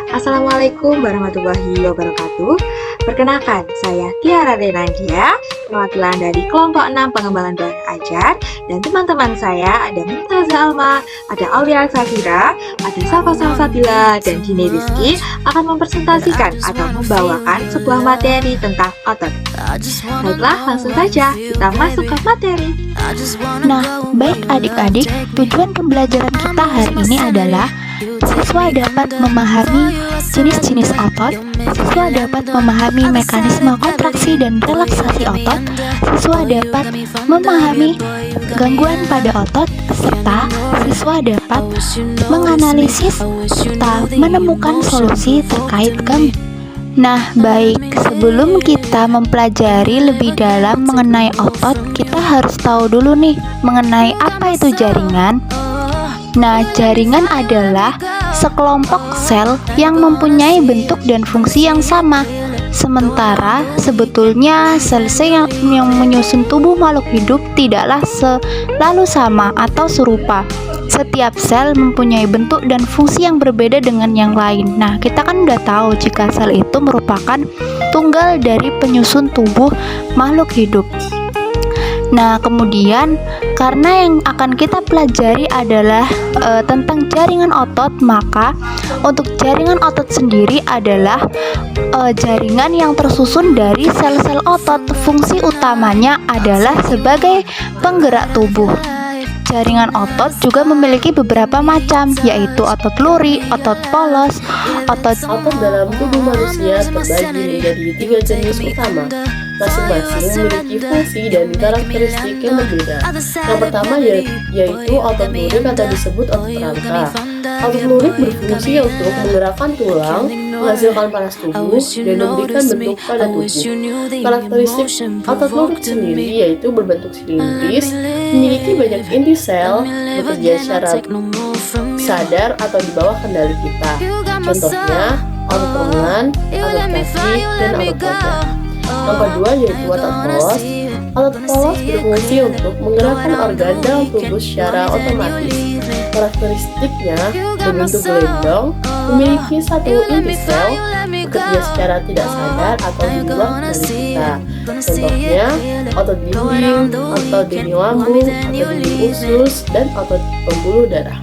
Assalamualaikum warahmatullahi wabarakatuh. Perkenalkan, saya Tiara Renandia, perwakilan dari kelompok 6 pengembangan bahasa ajar, dan teman-teman saya ada Mumtaza Alma, ada Aulia Safira, ada Safa Salsabila, dan Dini Rizky akan mempresentasikan atau membawakan sebuah materi tentang otot. Baiklah, langsung saja kita masuk ke materi. Nah, baik adik-adik, tujuan pembelajaran kita hari ini adalah siswa dapat memahami jenis-jenis otot, siswa dapat memahami mekanisme kontraksi dan relaksasi otot, siswa dapat memahami gangguan pada otot, serta siswa dapat menganalisis serta menemukan solusi terkait gangguan. Nah, baik, sebelum kita mempelajari lebih dalam mengenai otot, kita harus tahu dulu nih mengenai apa itu jaringan. Nah, jaringan adalah sekelompok sel yang mempunyai bentuk dan fungsi yang sama. Sementara sebetulnya sel-sel yang menyusun tubuh makhluk hidup tidaklah selalu sama atau serupa. Setiap sel mempunyai bentuk dan fungsi yang berbeda dengan yang lain. Nah, kita kan udah tahu jika sel itu merupakan tunggal dari penyusun tubuh makhluk hidup. Nah, kemudian karena yang akan kita pelajari adalah tentang jaringan otot, maka untuk jaringan otot sendiri adalah jaringan yang tersusun dari sel-sel otot. Fungsi utamanya adalah sebagai penggerak tubuh. Jaringan otot juga memiliki beberapa macam, yaitu otot luri, otot polos, Otot dalam tubuh manusia terbagi menjadi 3 jenis utama. Masing-masing memiliki fungsi dan karakteristik yang berbeda. Yang pertama yaitu otot lurik atau disebut otot rangka. Otot lurik berfungsi untuk menggerakkan tulang, menghasilkan panas tubuh, dan memberikan bentuk pada tubuh. Karakteristik otot lurik sendiri yaitu berbentuk silindris, memiliki banyak inti sel, bekerja secara sadar atau di bawah kendali kita. Contohnya, otot lengan, otot kaki, dan otot wajah. Yang kedua yaitu otot polos. Otot polos berfungsi untuk menggerakkan organ dalam tubuh secara otomatis. Karakteristiknya berbentuk gelembung, memiliki satu inti sel, bekerja secara tidak sadar atau di luar kendali kita. Contohnya, otot dinding, otot dinding lambung, otot dinding usus, dan otot pembuluh darah.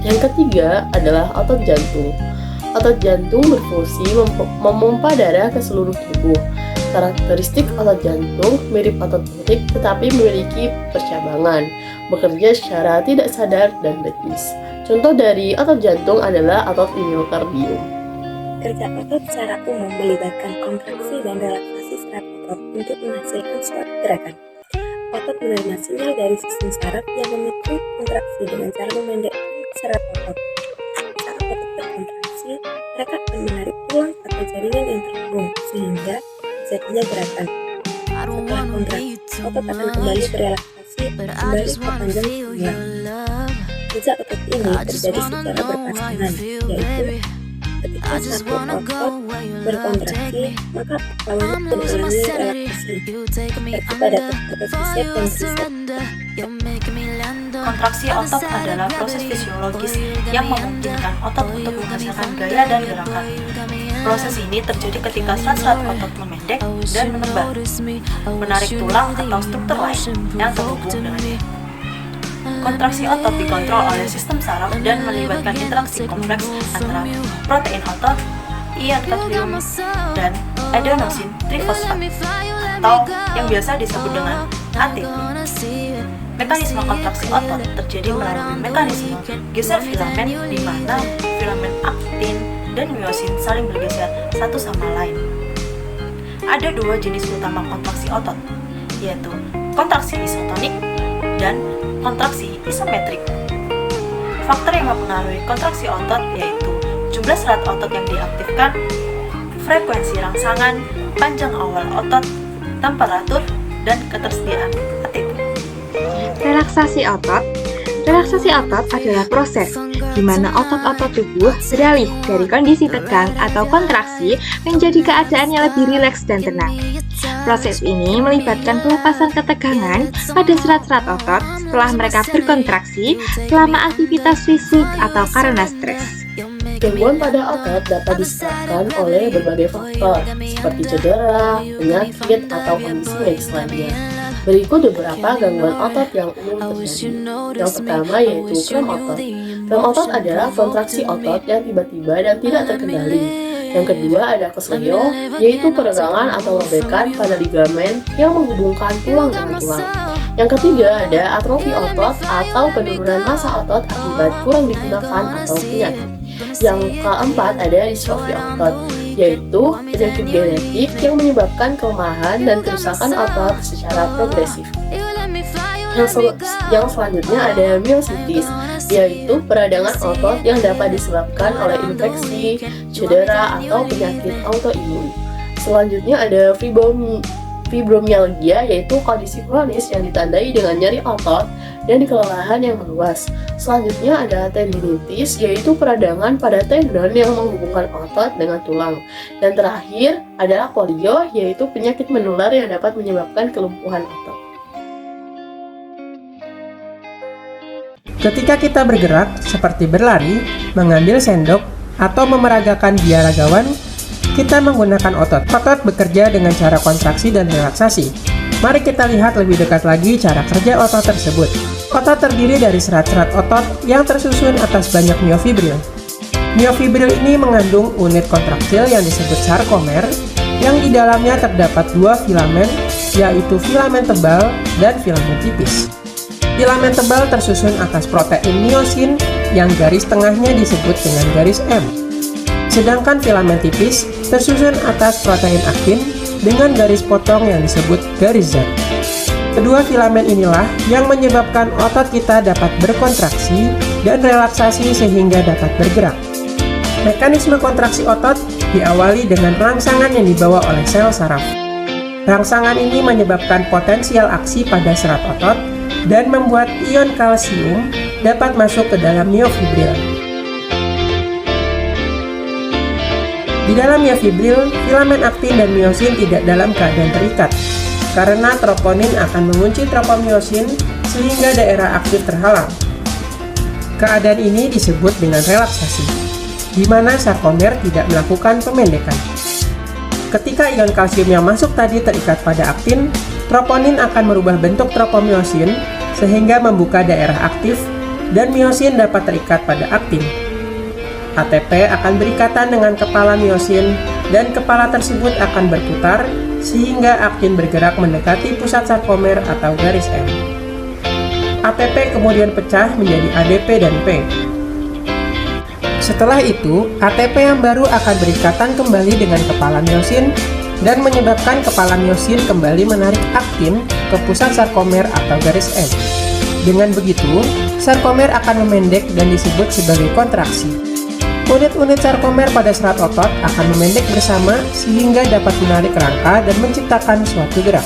Yang ketiga adalah otot jantung. Otot jantung berfungsi memompa darah ke seluruh tubuh. Karakteristik otot jantung mirip otot lurik tetapi memiliki percabangan, bekerja secara tidak sadar dan ritmis. Contoh dari otot jantung adalah otot miokardium. Kerja otot secara umum melibatkan kontraksi dan relaksasi serat otot untuk menghasilkan suatu gerakan. Otot menerima sinyal dari sistem saraf yang memicu kontraksi dengan cara memendekkan serat otot. Saat otot berkontraksi, mereka akan menarik tulang atau jaringan yang terhubung sehingga terjadinya gerakan. Setelah kontraksi, otot akan kembali berelaksasi, kembali ke panjang semula. Kerja otot ini terjadi secara berpasangan, yaitu ketika satu otot berkontraksi, maka lawannya mengalami relaksasi, seperti pada otot bicep dan tricep. Kontraksi otot adalah proses fisiologis yang memungkinkan otot untuk menghasilkan gaya dan gerakan. Proses ini terjadi ketika serat-serat otot memendek dan menebal, menarik tulang atau struktur lain yang terhubung dengannya. Kontraksi otot dikontrol oleh sistem saraf dan melibatkan interaksi kompleks antara protein otot, ion natrium, dan adenosin trifosfat atau yang biasa disebut dengan ATP. Mekanisme kontraksi otot terjadi melalui mekanisme geser filamen di mana filamen aktin dan miosin saling bergeser satu sama lain. Ada 2 jenis utama kontraksi otot, yaitu kontraksi isotonik dan kontraksi isometrik. Faktor yang mempengaruhi kontraksi otot yaitu jumlah serat otot yang diaktifkan, frekuensi rangsangan, panjang awal otot, temperatur, dan ketersediaan ATP. Relaksasi otot. Relaksasi otot adalah proses di mana otot-otot tubuh beralih dari kondisi tegang atau kontraksi menjadi keadaan yang lebih rileks dan tenang. Proses ini melibatkan pelepasan ketegangan pada serat-serat otot setelah mereka berkontraksi selama aktivitas fisik atau karena stres. Gangguan pada otot dapat disebabkan oleh berbagai faktor, seperti cedera, penyakit, atau kondisi medis lainnya. Berikut beberapa gangguan otot yang umum terjadi. Yang pertama yaitu kram otot. Kram otot adalah kontraksi otot yang tiba-tiba dan tidak terkendali. Yang kedua ada kesleo, yaitu peregangan atau lobekan pada ligamen yang menghubungkan tulang dengan tulang. Yang ketiga ada atrofi otot atau penurunan massa otot akibat kurang digunakan atau penyakit. Yang keempat ada distrofi otot, yaitu penyakit genetik yang menyebabkan kelemahan dan kerusakan otot secara progresif. Yang selanjutnya ada myositis, yaitu peradangan otot yang dapat disebabkan oleh infeksi, cedera, atau penyakit autoimun. Selanjutnya ada fibromyalgia, yaitu kondisi kronis yang ditandai dengan nyeri otot dan kelelahan yang meluas. Selanjutnya ada tendinitis, yaitu peradangan pada tendon yang menghubungkan otot dengan tulang. Dan terakhir adalah polio, yaitu penyakit menular yang dapat menyebabkan kelumpuhan otot. Ketika kita bergerak, seperti berlari, mengambil sendok, atau memeragakan biaragawan, kita menggunakan otot. Otot bekerja dengan cara kontraksi dan relaksasi. Mari kita lihat lebih dekat lagi cara kerja otot tersebut. Otot terdiri dari serat-serat otot yang tersusun atas banyak miofibril. Miofibril ini mengandung unit kontraktil yang disebut sarkomer, yang di dalamnya terdapat dua filamen, yaitu filamen tebal dan filamen tipis. Filamen tebal tersusun atas protein miosin yang garis tengahnya disebut dengan garis M. Sedangkan filamen tipis tersusun atas protein aktin dengan garis potong yang disebut garis Z. Kedua filamen inilah yang menyebabkan otot kita dapat berkontraksi dan relaksasi sehingga dapat bergerak. Mekanisme kontraksi otot diawali dengan rangsangan yang dibawa oleh sel saraf. Rangsangan ini menyebabkan potensial aksi pada serat otot dan membuat ion kalsium dapat masuk ke dalam miofibril. Di dalam miofibril, filamen aktin dan miosin tidak dalam keadaan terikat, karena troponin akan mengunci tropomiosin sehingga daerah aktif terhalang. Keadaan ini disebut dengan relaksasi, di mana sarkomer tidak melakukan pemendekan. Ketika ion kalsium yang masuk tadi terikat pada aktin, troponin akan merubah bentuk tropomiosin sehingga membuka daerah aktif dan miosin dapat terikat pada aktin. ATP akan berikatan dengan kepala miosin dan kepala tersebut akan berputar sehingga aktin bergerak mendekati pusat sarkomer atau garis M. ATP kemudian pecah menjadi ADP dan P. Setelah itu, ATP yang baru akan berikatan kembali dengan kepala miosin dan menyebabkan kepala miosin kembali menarik aktin ke pusat sarkomer atau garis M. Dengan begitu, sarkomer akan memendek dan disebut sebagai kontraksi. Unit-unit sarkomer pada serat otot akan memendek bersama sehingga dapat menarik rangka dan menciptakan suatu gerak.